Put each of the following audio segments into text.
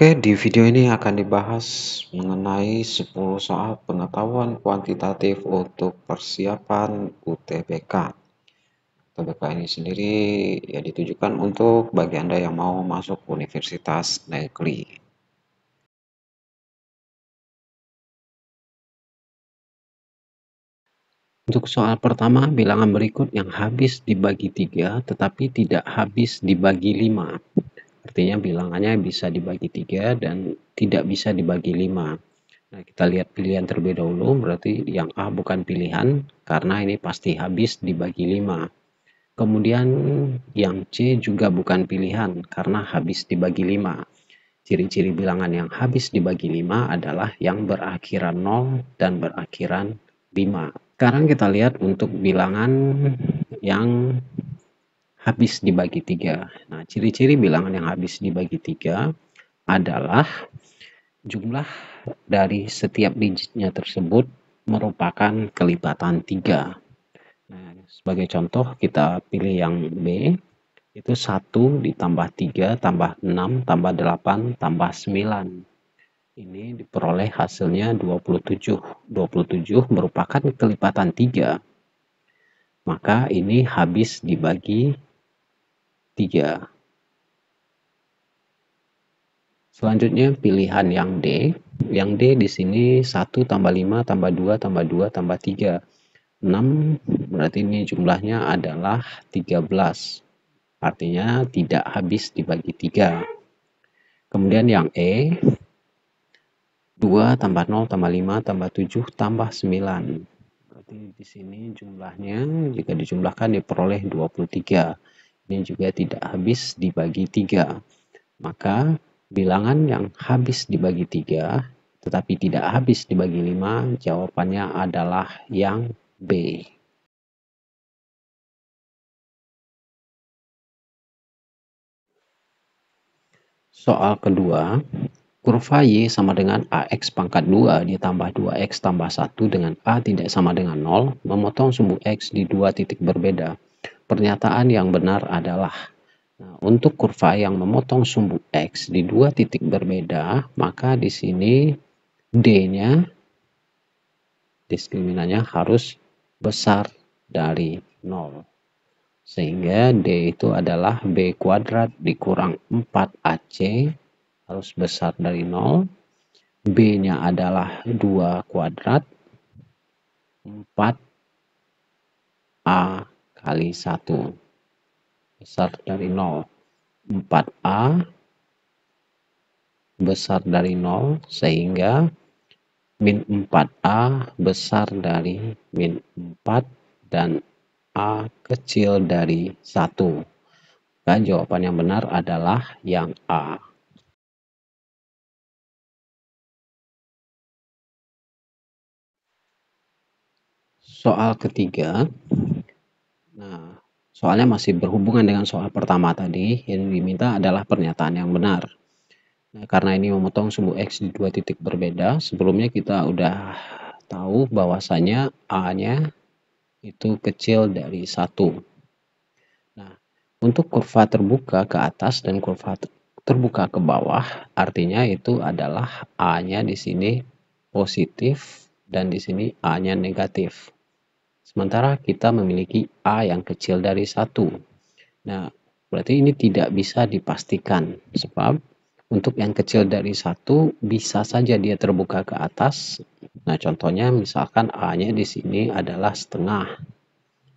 Oke, di video ini akan dibahas mengenai 10 soal pengetahuan kuantitatif untuk persiapan UTBK. UTBK ini sendiri ya ditujukan untuk bagi Anda yang mau masuk universitas negeri. Untuk soal pertama, bilangan berikut yang habis dibagi 3 tetapi tidak habis dibagi 5. Artinya bilangannya bisa dibagi 3 dan tidak bisa dibagi 5. Nah, kita lihat pilihan terlebih dahulu, berarti yang A bukan pilihan, karena ini pasti habis dibagi 5. Kemudian yang C juga bukan pilihan, karena habis dibagi 5. Ciri-ciri bilangan yang habis dibagi 5 adalah yang berakhiran 0 dan berakhiran 5. Sekarang kita lihat untuk bilangan yang habis dibagi 3. Nah, ciri-ciri bilangan yang habis dibagi 3 adalah jumlah dari setiap digitnya tersebut merupakan kelipatan 3. Nah, sebagai contoh kita pilih yang B, itu 1 ditambah 3 tambah 6 tambah 8 tambah 9. Ini diperoleh hasilnya 27. 27 merupakan kelipatan 3. Maka ini habis dibagi 3. Selanjutnya pilihan yang D. Yang D di sini 1 tambah 5 tambah 2 tambah 2 tambah 3. 6 berarti ini jumlahnya adalah 13. Artinya tidak habis dibagi 3. Kemudian yang E. 2 tambah 0 tambah 5 tambah 7 tambah 9. Berarti di sini jumlahnya jika dijumlahkan diperoleh 23. Ini juga tidak habis dibagi 3. Maka bilangan yang habis dibagi 3 tetapi tidak habis dibagi 5, jawabannya adalah yang B. Soal kedua, kurva Y sama dengan AX pangkat 2 ditambah 2X tambah 1 dengan A tidak sama dengan 0, memotong sumbu X di dua titik berbeda. Pernyataan yang benar adalah, nah, untuk kurva yang memotong sumbu X di dua titik berbeda, maka di sini D-nya, diskriminannya harus besar dari 0. Sehingga D itu adalah B kuadrat dikurang 4AC, harus besar dari 0. B-nya adalah 2 kuadrat 4A kali 1, besar dari 0. 4A besar dari 0, sehingga min 4A besar dari min 4 dan A kecil dari 1. Dan jawaban yang benar adalah yang A. Soal ketiga. Nah, soalnya masih berhubungan dengan soal pertama tadi. Yang diminta adalah pernyataan yang benar. Nah, karena ini memotong sumbu X di dua titik berbeda, sebelumnya kita udah tahu bahwasanya A-nya itu kecil dari 1. Nah, untuk kurva terbuka ke atas dan kurva terbuka ke bawah, artinya itu adalah A-nya di sini positif dan di sini A-nya negatif. Sementara kita memiliki A yang kecil dari 1. Nah, berarti ini tidak bisa dipastikan, sebab untuk yang kecil dari 1 bisa saja dia terbuka ke atas. Nah, contohnya misalkan A-nya di sini adalah setengah.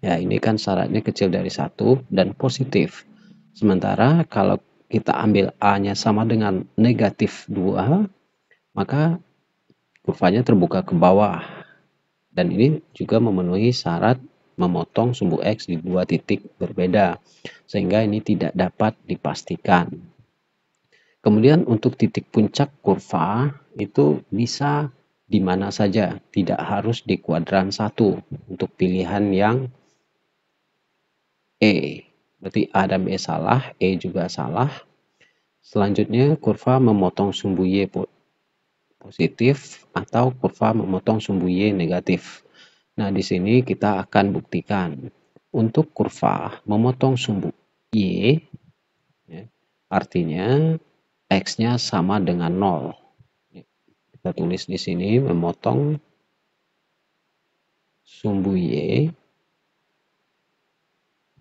Ya, ini kan syaratnya kecil dari 1 dan positif. Sementara kalau kita ambil A-nya sama dengan negatif 2, maka kurvanya terbuka ke bawah. Dan ini juga memenuhi syarat memotong sumbu X di dua titik berbeda. Sehingga ini tidak dapat dipastikan. Kemudian untuk titik puncak kurva itu bisa di mana saja. Tidak harus di kuadran 1 untuk pilihan yang E. Berarti A dan B salah, E juga salah. Selanjutnya kurva memotong sumbu Y positif atau kurva memotong sumbu Y negatif. Nah, di sini kita akan buktikan. Untuk kurva memotong sumbu Y, ya, artinya X-nya sama dengan 0. Kita tulis di sini memotong sumbu Y,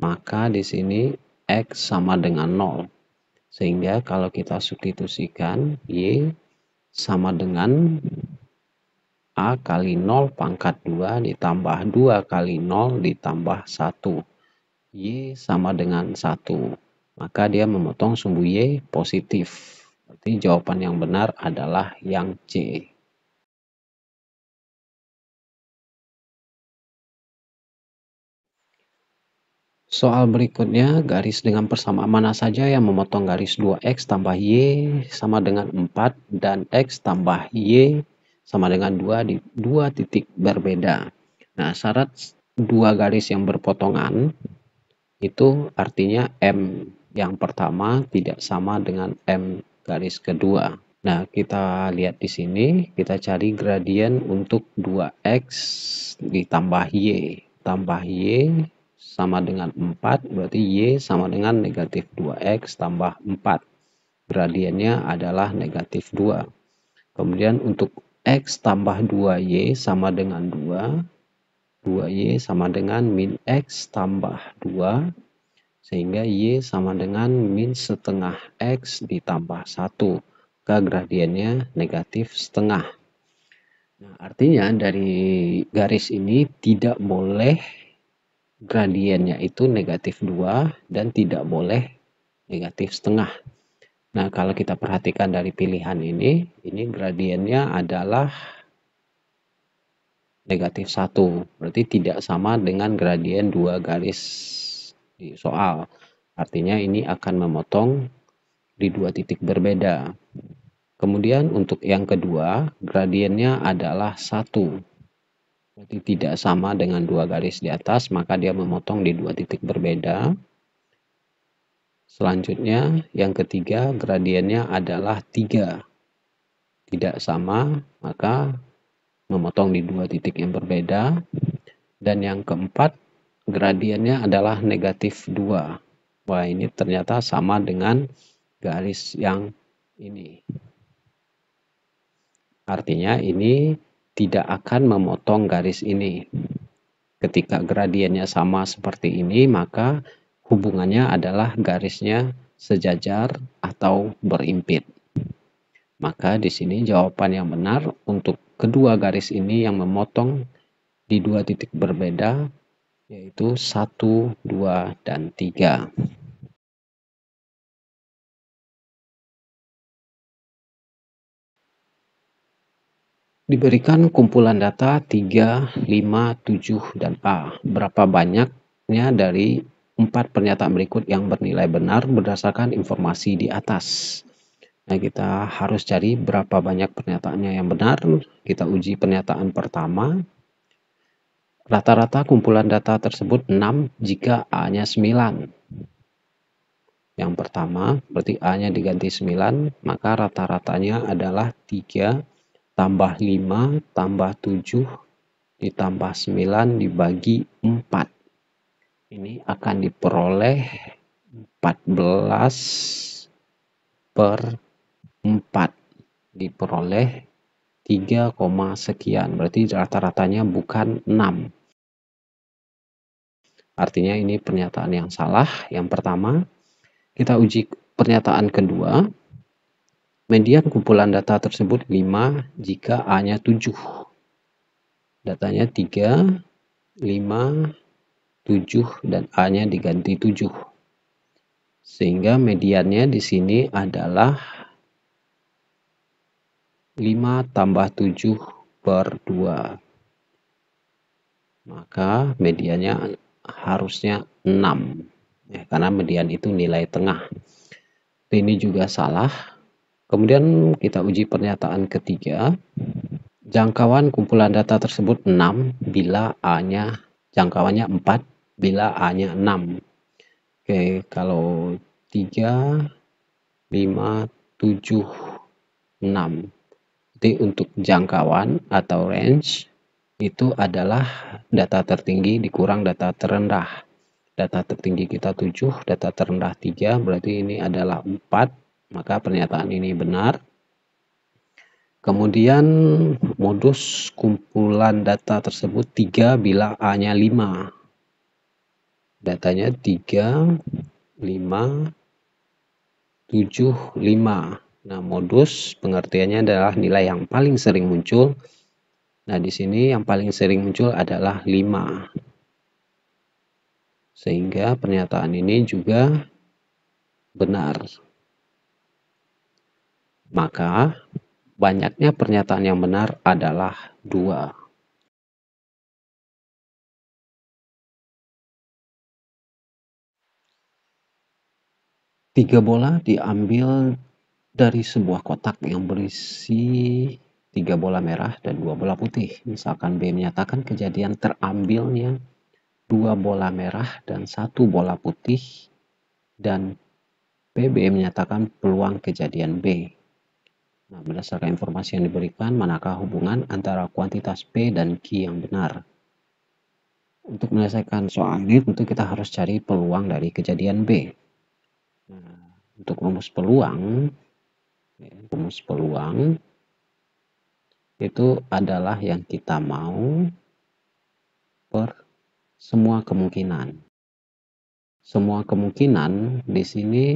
maka di sini X sama dengan 0. Sehingga kalau kita substitusikan, Y sama dengan A kali 0 pangkat 2 ditambah 2 kali 0 ditambah 1. Y sama dengan 1. Maka dia memotong sumbu Y positif. Berarti jawaban yang benar adalah yang C. Soal berikutnya, garis dengan persamaan mana saja yang memotong garis 2X tambah Y sama dengan 4 dan X tambah Y sama dengan 2 di 2 titik berbeda. Nah, syarat dua garis yang berpotongan itu artinya M yang pertama tidak sama dengan M garis kedua. Nah, kita lihat di sini, kita cari gradien untuk 2X ditambah Y. Tambah Y sama dengan 4, berarti Y sama dengan negatif 2X tambah 4. Gradiennya adalah negatif 2. Kemudian untuk X tambah 2Y sama dengan 2. 2Y sama dengan min X tambah 2. Sehingga Y sama dengan min setengah X ditambah 1. Gradiennya negatif setengah. Nah, artinya dari garis ini tidak boleh gradiennya itu negatif 2 dan tidak boleh negatif setengah. Nah, kalau kita perhatikan dari pilihan ini gradiennya adalah negatif 1. Berarti tidak sama dengan gradien 2 garis di soal. Artinya ini akan memotong di 2 titik berbeda. Kemudian untuk yang kedua, gradiennya adalah 1. Berarti tidak sama dengan 2 garis di atas, maka dia memotong di 2 titik berbeda. Selanjutnya, yang ketiga, gradiennya adalah 3. Tidak sama, maka memotong di 2 titik yang berbeda. Dan yang keempat, gradiennya adalah negatif 2. Wah, ini ternyata sama dengan garis yang ini. Artinya ini tidak akan memotong garis ini. Ketika gradiennya sama seperti ini, maka hubungannya adalah garisnya sejajar atau berimpit. Maka di sini jawaban yang benar untuk kedua garis ini yang memotong di 2 titik berbeda, yaitu 1, 2, dan 3. Diberikan kumpulan data 3, 5, 7, dan A. Berapa banyaknya dari 4 pernyataan berikut yang bernilai benar berdasarkan informasi di atas. Nah, kita harus cari berapa banyak pernyataannya yang benar. Kita uji pernyataan pertama. Rata-rata kumpulan data tersebut 6 jika A-nya 9. Yang pertama, berarti A-nya diganti 9, maka rata-ratanya adalah 3 tambah 5 tambah 7 ditambah 9 dibagi 4. Ini akan diperoleh 14 per 4. Diperoleh 3, sekian. Berarti rata-ratanya bukan 6. Artinya ini pernyataan yang salah. Yang pertama, kita uji pernyataan kedua. Median kumpulan data tersebut 5 jika A-nya 7. Datanya 3, 5, 7, dan A-nya diganti 7. Sehingga mediannya di sini adalah 5 tambah 7 per 2. Maka mediannya harusnya 6. Ya, karena median itu nilai tengah. Ini juga salah. Kemudian kita uji pernyataan ketiga. Jangkauan kumpulan data tersebut 6 bila A-nya jangkauannya 4 bila A-nya 6. Oke, kalau 3, 5, 7, 6. Jadi untuk jangkauan atau range itu adalah data tertinggi dikurang data terendah. Data tertinggi kita 7, data terendah 3, berarti ini adalah 4. maka pernyataan ini benar. Kemudian modus kumpulan data tersebut 3 bila A-nya 5. Datanya 3, 5, 7, 5. Nah, modus pengertiannya adalah nilai yang paling sering muncul. Nah, di sini yang paling sering muncul adalah 5. Sehingga pernyataan ini juga benar. Maka banyaknya pernyataan yang benar adalah 2. 3 bola diambil dari sebuah kotak yang berisi 3 bola merah dan 2 bola putih. Misalkan B menyatakan kejadian terambilnya 2 bola merah dan 1 bola putih, dan PB menyatakan peluang kejadian B. Nah, berdasarkan informasi yang diberikan, manakah hubungan antara kuantitas P dan Q yang benar? Untuk menyelesaikan soal ini, tentu kita harus cari peluang dari kejadian B. Nah, untuk rumus peluang itu adalah yang kita mau per semua kemungkinan. Semua kemungkinan di sini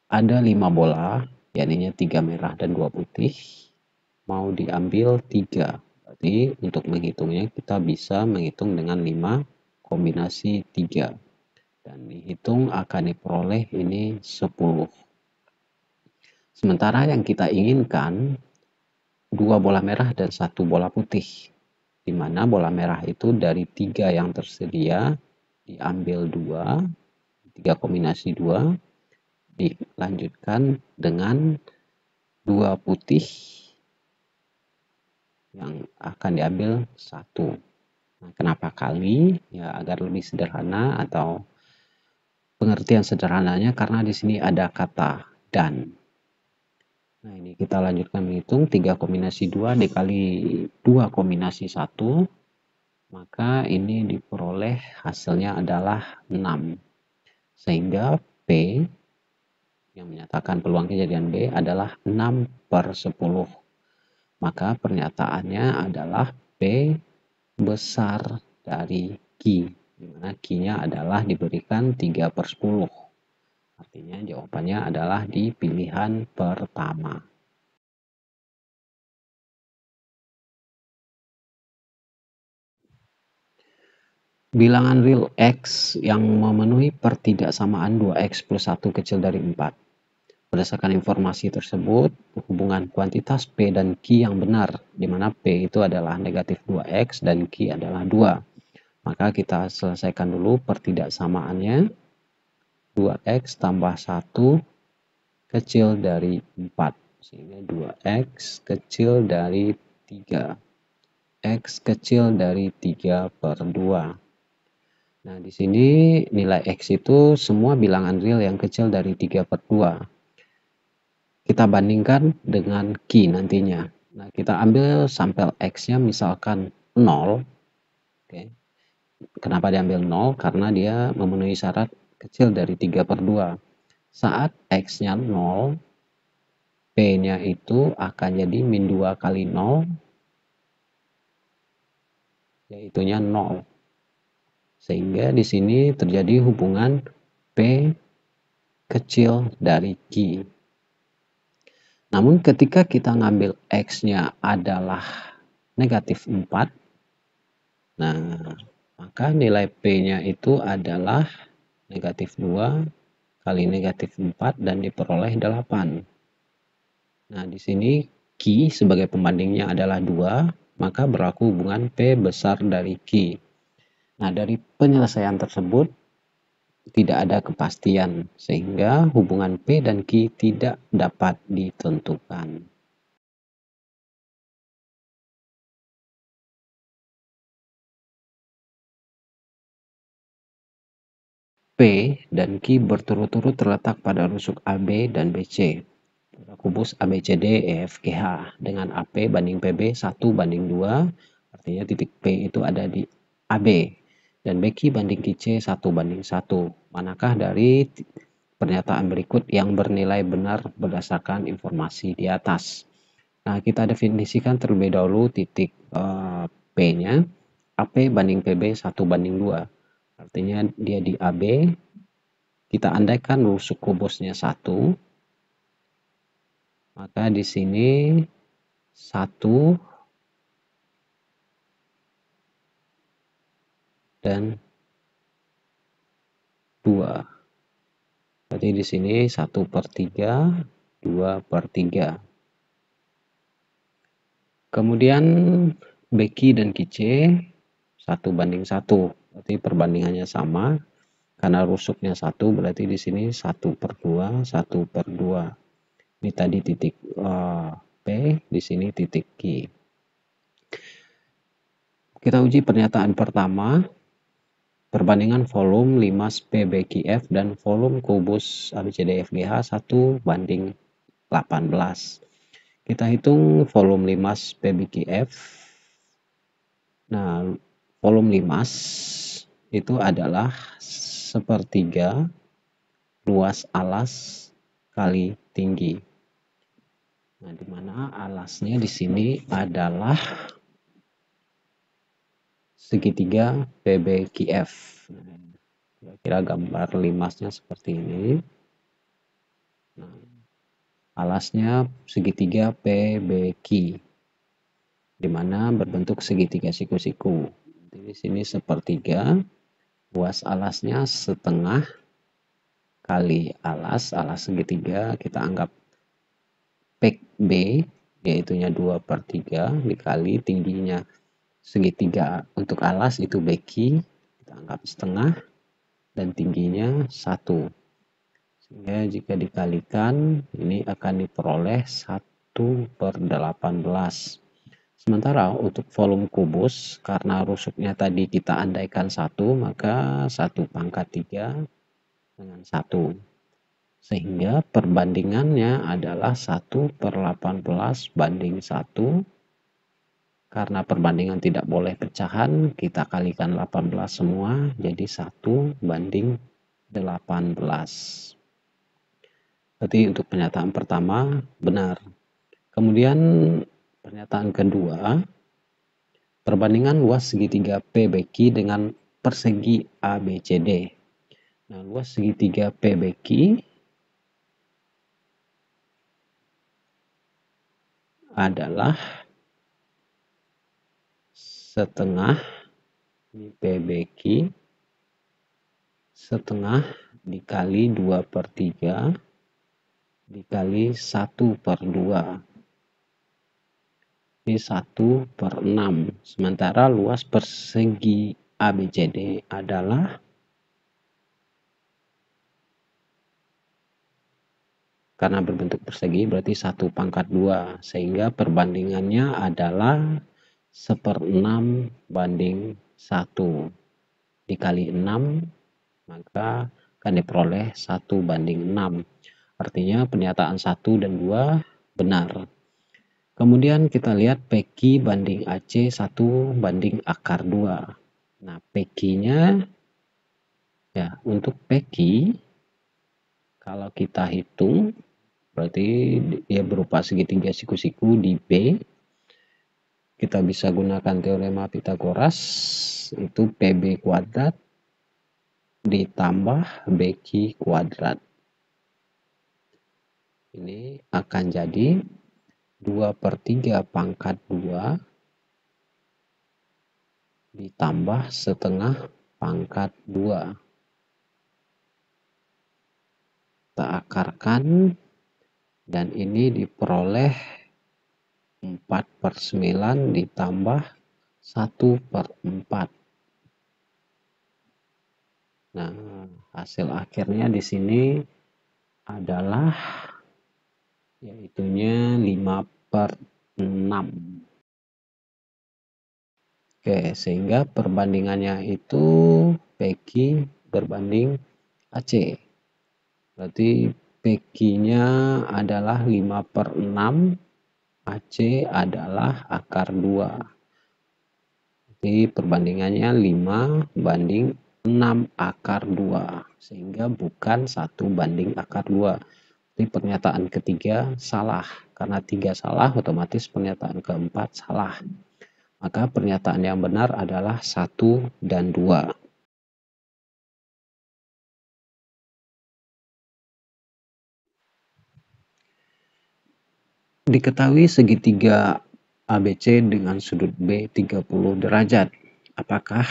ada 5 bola, yakni 3 merah dan 2 putih. Mau diambil 3. Berarti untuk menghitungnya kita bisa menghitung dengan 5 kombinasi 3. Dan dihitung akan diperoleh ini 10. Sementara yang kita inginkan 2 bola merah dan 1 bola putih, di mana bola merah itu dari 3 yang tersedia diambil 2, 3 kombinasi 2, dilanjutkan dengan 2 putih yang akan diambil 1. Nah, kenapa kali? Ya, agar lebih sederhana atau pengertian sederhananya karena di sini ada kata dan. Nah, ini kita lanjutkan menghitung 3 kombinasi 2 dikali 2 kombinasi 1, maka ini diperoleh hasilnya adalah 6. Sehingga P yang menyatakan peluang kejadian B adalah 6/10. Maka pernyataannya adalah P besar dari Q, di mana Q-nya adalah diberikan 3/10. Artinya jawabannya adalah di pilihan pertama. Bilangan real X yang memenuhi pertidaksamaan 2X plus 1 kecil dari 4. Berdasarkan informasi tersebut, hubungan kuantitas P dan Q yang benar, di mana P itu adalah negatif 2X dan Q adalah 2. Maka kita selesaikan dulu pertidaksamaannya. 2X tambah 1 kecil dari 4. Sehingga 2X kecil dari 3. X kecil dari 3/2. Nah, di sini nilai X itu semua bilangan real yang kecil dari 3/2. Kita bandingkan dengan Q nantinya. Nah, kita ambil sampel X-nya misalkan 0. Oke. Kenapa diambil 0? Karena dia memenuhi syarat kecil dari 3/2. Saat X-nya 0, P-nya itu akan jadi min 2 kali 0, yaitunya 0. Sehingga di sini terjadi hubungan P kecil dari Q. Namun ketika kita ngambil X-nya adalah negatif 4, nah maka nilai P-nya itu adalah negatif 2 kali negatif 4 dan diperoleh 8. Nah, di sini Q sebagai pembandingnya adalah 2, maka berlaku hubungan P besar dari Q. Nah, dari penyelesaian tersebut tidak ada kepastian, sehingga hubungan P dan Q tidak dapat ditentukan. P dan Q berturut-turut terletak pada rusuk AB dan BC. Kubus ABCD EFGH dengan AP banding PB 1/2, artinya titik P itu ada di AB, dan BQ banding QC 1/1. Manakah dari pernyataan berikut yang bernilai benar berdasarkan informasi di atas. Nah, kita definisikan terlebih dahulu titik P-nya. AP banding PB 1 banding 2. Artinya dia di AB. Kita andaikan rusuk kubusnya 1. Maka di sini 1 dan 2. Berarti di sini 1/3, 2/3. Kemudian BQ dan QC 1 banding 1. Berarti perbandingannya sama. Karena rusuknya 1, berarti di sini 1/2, 1/2. Ini tadi titik P, di sini titik Q. Kita uji pernyataan pertama. Perbandingan volume 5 PBQF dan volume kubus ABCDFGH 1 banding 18. Kita hitung volume 5 PBQF. Nah, volume 5 itu adalah 1/3 luas alas kali tinggi. Nah, di mana alasnya di sini adalah segitiga PBQF. Kira-kira gambar limasnya seperti ini. Nah, alasnya segitiga PBQ, di mana berbentuk segitiga siku-siku. Di sini 1/3, luas alasnya setengah kali alas segitiga, kita anggap pek B, yaitunya 2/3 dikali tingginya segitiga untuk alas itu BQ, kita anggap setengah, dan tingginya 1. Sehingga jika dikalikan, ini akan diperoleh 1/18. Sementara untuk volume kubus, karena rusuknya tadi kita andaikan 1, maka 1/3 dengan 1. Sehingga perbandingannya adalah 1/18 banding 1. Karena perbandingan tidak boleh pecahan, kita kalikan 18 semua, jadi 1 banding 18. Berarti untuk pernyataan pertama benar. Kemudian pernyataan kedua, perbandingan luas segitiga PBQ dengan persegi ABCD. Nah, luas segitiga PBQ adalah setengah PBQ setengah dikali 2/3 dikali 1/2. Ini 1/6. Sementara luas persegi ABCD adalah, karena berbentuk persegi berarti 1/2, sehingga perbandingannya adalah 1/6 banding 1. Dikali 6, maka akan diperoleh 1 banding 6. Artinya pernyataan 1 dan 2 benar. Kemudian kita lihat PQ banding AC 1 banding akar 2. Nah, PQ-nya, ya, untuk PQ, kalau kita hitung, berarti dia berupa segitiga siku-siku di B. Kita bisa gunakan teorema Pythagoras, itu PB kuadrat ditambah BQ kuadrat. Ini akan jadi 2/3 pangkat 2 ditambah setengah pangkat 2. Kita akarkan, dan ini diperoleh 4/9 ditambah 1/4. Nah, hasil akhirnya di sini adalah yaitunya 5/6. Oke, sehingga perbandingannya itu PQ berbanding AC. Berarti PQ-nya adalah 5/6, AC adalah akar 2. Jadi perbandingannya 5 banding 6/2, sehingga bukan 1/2. Jadi pernyataan ketiga salah. Karena 3 salah, otomatis pernyataan keempat salah. Maka pernyataan yang benar adalah 1 dan 2. Diketahui segitiga ABC dengan sudut B 30 derajat. Apakah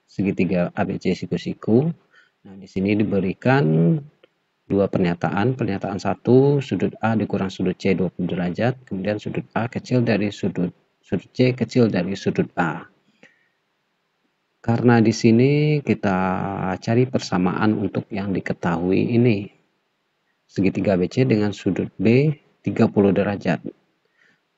segitiga ABC siku-siku? Nah, di sini diberikan dua pernyataan. Pernyataan 1, sudut A dikurang sudut C 20 derajat, kemudian sudut A kecil dari sudut C kecil dari sudut A. Karena di sini kita cari persamaan untuk yang diketahui ini. Segitiga ABC dengan sudut B 30 derajat.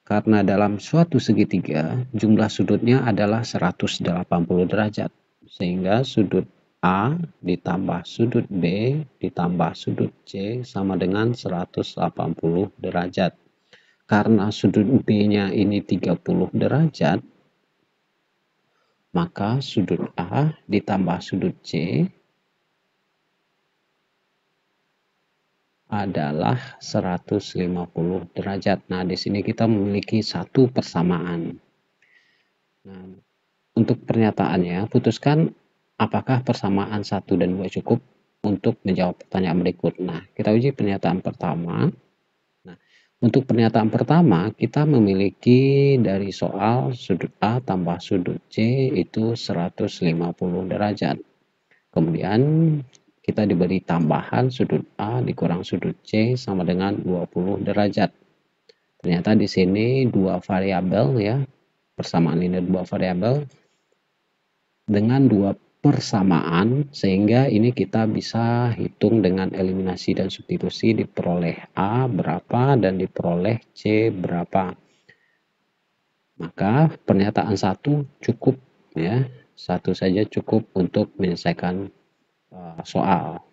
Karena dalam suatu segitiga, jumlah sudutnya adalah 180 derajat. Sehingga sudut A ditambah sudut B ditambah sudut C sama dengan 180 derajat. Karena sudut B-nya ini 30 derajat, maka sudut A ditambah sudut C adalah 150 derajat. Nah, di sini kita memiliki satu persamaan. Nah, untuk pernyataannya, putuskan apakah persamaan 1 dan 2 cukup untuk menjawab pertanyaan berikut. Nah, kita uji pernyataan pertama. Nah, untuk pernyataan pertama, kita memiliki dari soal sudut A tambah sudut C itu 150 derajat. Kemudian kita diberi tambahan sudut A dikurang sudut C sama dengan 20 derajat. Ternyata di sini dua variabel ya. Persamaan ini dua variabel dengan dua persamaan, sehingga ini kita bisa hitung dengan eliminasi dan substitusi, diperoleh A berapa dan diperoleh C berapa. Maka pernyataan 1 cukup ya. 1 saja cukup untuk menyelesaikan soal.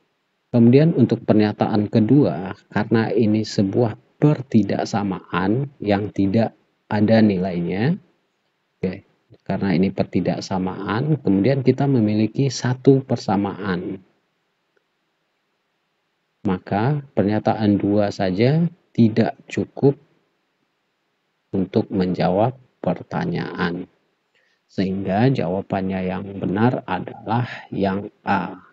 Kemudian untuk pernyataan kedua, karena ini sebuah pertidaksamaan yang tidak ada nilainya, oke, karena ini pertidaksamaan, kemudian kita memiliki satu persamaan. Maka pernyataan 2 saja tidak cukup untuk menjawab pertanyaan. Sehingga jawabannya yang benar adalah yang A.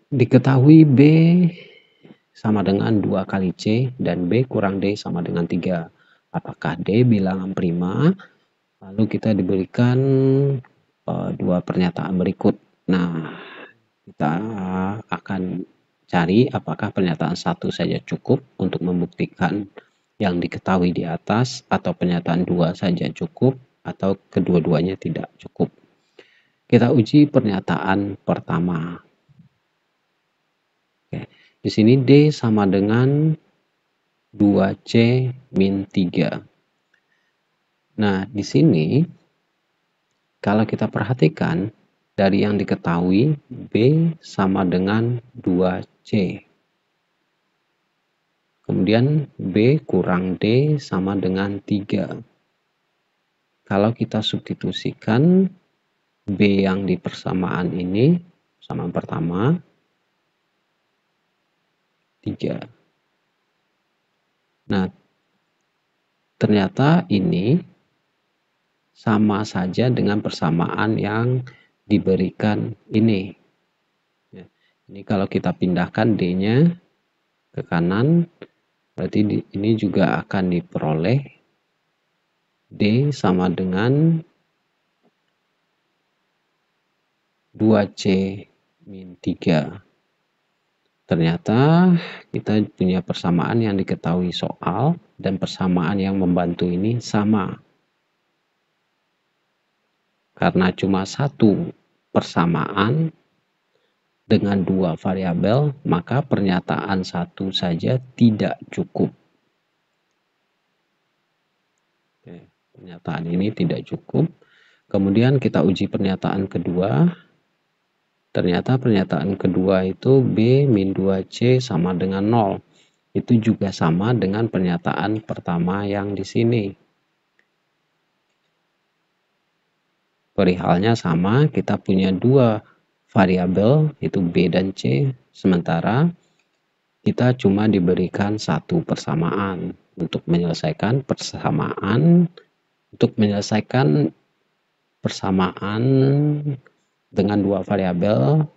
Diketahui B sama dengan 2 kali C dan B kurang D sama dengan 3. Apakah D bilangan prima? Lalu kita diberikan dua pernyataan berikut. Nah, kita akan cari apakah pernyataan 1 saja cukup untuk membuktikan yang diketahui di atas, atau pernyataan 2 saja cukup, atau kedua-duanya tidak cukup. Kita uji pernyataan pertama. Oke, di sini D sama dengan 2C min 3. Nah, di sini kalau kita perhatikan dari yang diketahui, B sama dengan 2C. Kemudian B kurang D sama dengan 3. Kalau kita substitusikan B yang di persamaan ini, persamaan pertama, 3. Nah, ternyata ini sama saja dengan persamaan yang diberikan ini. Ini kalau kita pindahkan D-nya ke kanan, berarti ini juga akan diperoleh D sama dengan 2C min 3. Ternyata kita punya persamaan yang diketahui soal, dan persamaan yang membantu ini sama. Karena cuma satu persamaan dengan dua variabel, maka pernyataan 1 saja tidak cukup. Oke, pernyataan ini tidak cukup. Kemudian kita uji pernyataan kedua. Ternyata pernyataan kedua itu B min 2C sama dengan 0. Itu juga sama dengan pernyataan pertama yang di sini. Perihalnya sama, kita punya dua variabel, yaitu B dan C, sementara kita cuma diberikan satu persamaan. Untuk menyelesaikan persamaan dengan dua variabel,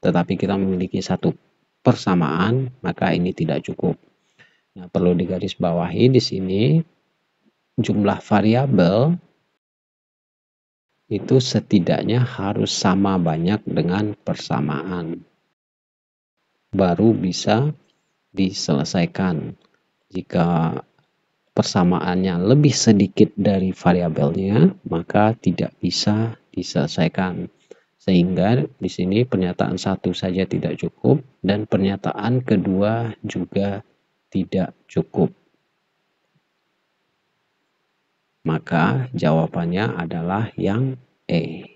tetapi kita memiliki satu persamaan, maka ini tidak cukup. Nah, perlu digarisbawahi di sini jumlah variabel itu setidaknya harus sama banyak dengan persamaan, baru bisa diselesaikan. Jika persamaannya lebih sedikit dari variabelnya, maka tidak bisa diselesaikan. Sehingga di sini pernyataan satu saja tidak cukup dan pernyataan kedua juga tidak cukup. Maka jawabannya adalah yang E.